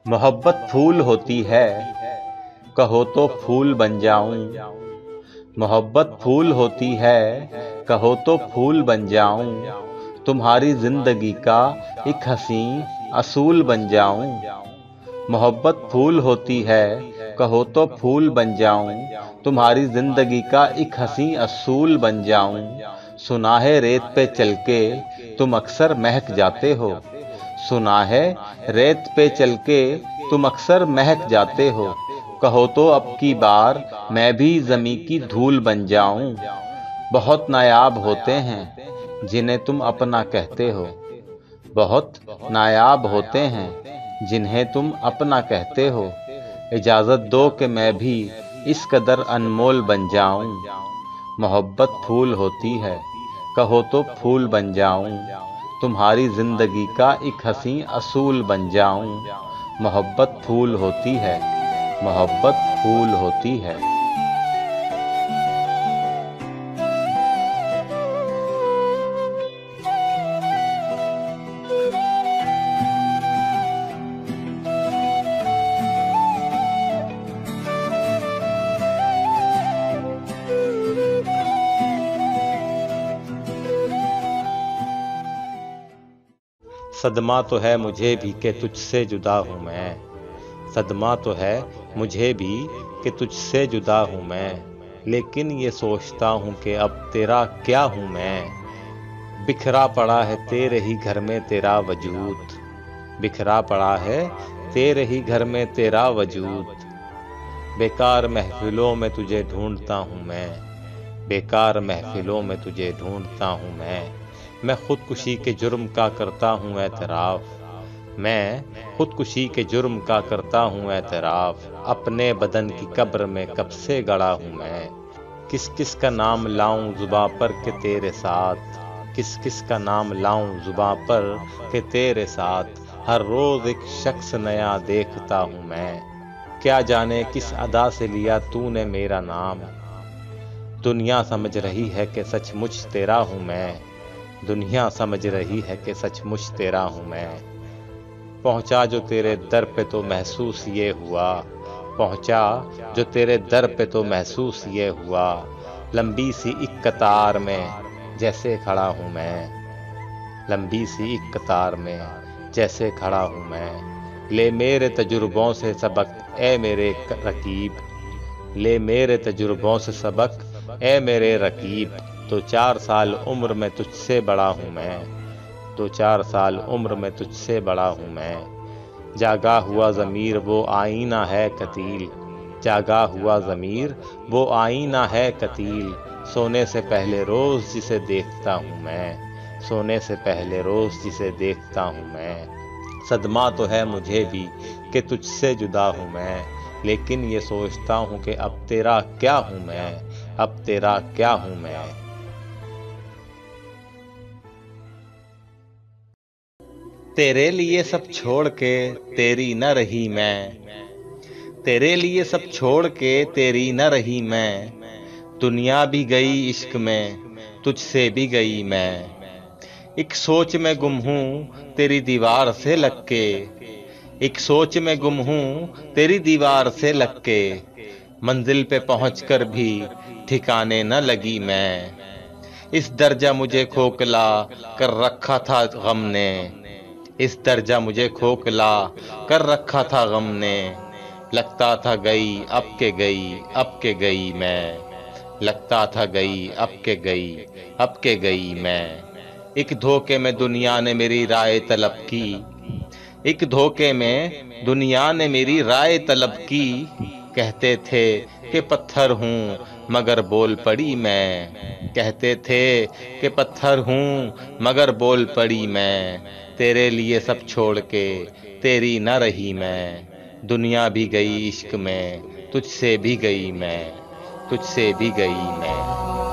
मोहब्बत फूल होती है, कहो तो फूल बन जाऊं। मोहब्बत फूल होती है, कहो तो फूल बन जाऊं। तुम्हारी जिंदगी का एक हंसी असूल बन जाऊं। मोहब्बत फूल होती है, कहो तो फूल बन जाऊं। तुम्हारी जिंदगी का एक हंसी असूल बन जाऊं। सुना है रेत पे चल के तुम अक्सर महक जाते हो। सुना है रेत पे चल के तुम अक्सर महक जाते हो। कहो तो अब की बार मैं भी ज़मीं की धूल बन जाऊं। बहुत नायाब होते हैं जिन्हें तुम अपना कहते हो। बहुत नायाब होते हैं जिन्हें तुम अपना कहते हो। इजाज़त दो कि मैं भी इस कदर अनमोल बन जाऊं। मोहब्बत फूल होती है, कहो तो फूल बन जाऊं। तुम्हारी जिंदगी का एक हंसी असूल बन जाऊं। मोहब्बत फूल होती है, मोहब्बत फूल होती है। सदमा तो है मुझे भी कि तुझसे जुदा हूँ मैं। सदमा तो है मुझे भी कि तुझसे जुदा हूँ मैं। लेकिन ये सोचता हूँ कि अब तेरा क्या हूँ मैं। बिखरा पड़ा है तेरे ही घर में तेरा वजूद। बिखरा पड़ा है तेरे ही घर में तेरा वजूद। बेकार महफिलों में तुझे ढूंढता हूँ मैं। बेकार महफिलों में तुझे ढूंढता हूँ मैं खुदकुशी के जुर्म का करता हूँ एतराफ़। मैं खुदकुशी के जुर्म का करता हूँ एतराफ़। अपने बदन की कब्र में कब से गड़ा हूँ मैं। किस किस का नाम लाऊं ज़ुबां पर के तेरे साथ। किस किस का नाम लाऊं ज़ुबां पर के तेरे साथ। हर रोज़ एक शख्स नया देखता हूँ मैं। क्या जाने किस अदा से लिया तूने मेरा नाम। दुनिया समझ रही है कि सचमुच तेरा हूँ मैं। दुनिया समझ रही है कि सचमुच तेरा हूँ मैं। पहुँचा जो तेरे दर पे तो महसूस ये हुआ। पहुँचा जो तेरे दर पे तो महसूस ये हुआ। लंबी सी एक कतार में जैसे खड़ा हूँ मैं। लंबी सी एक कतार में जैसे खड़ा हूँ मैं। ले मेरे तजुर्बों से सबक ए मेरे रकीब। ले मेरे तजुर्बों से सबक ए मेरे रकीब। तो 4 साल उम्र में तुझसे बड़ा हूँ मैं। तो 4 साल उम्र में तुझसे बड़ा हूँ मैं। जागा हुआ ज़मीर वो आईना है कतील। जागा हुआ ज़मीर वो आईना है कतील। सोने से पहले रोज़ जिसे देखता हूँ मैं। सोने से पहले रोज़ जिसे देखता हूँ मैं। सदमा तो है मुझे भी कि तुझसे जुदा हूँ मैं। लेकिन ये सोचता हूँ कि अब तेरा क्या हूँ मैं। अब तेरा क्या हूँ मैं। तेरे लिए सब छोड़ के तेरी न रही मैं। तेरे लिए सब छोड़ के तेरी न रही मैं। दुनिया भी गई इश्क में तुझसे भी गई मैं। एक सोच में गुम हूँ तेरी दीवार से लग के। एक सोच में गुम हूँ तेरी दीवार से लग के। मंजिल पे पहुँचकर भी ठिकाने न लगी मैं। इस दर्जा मुझे खोखला कर रखा था गम ने। इस दर्जा मुझे खोखला कर रखा था गम ने। लगता था गई अब के गई अब के गई मैं। लगता था गई अब के गई अब के गई मैं। एक धोखे में दुनिया ने मेरी राय तलब की। एक धोखे में दुनिया ने मेरी राय तलब की। कहते थे कि पत्थर हूँ मगर बोल पड़ी मैं। कहते थे कि पत्थर हूँ मगर बोल पड़ी मैं। तेरे लिए सब छोड़ के तेरी न रही मैं। दुनिया भी गई इश्क में तुझसे भी गई मैं। तुझसे भी गई मैं।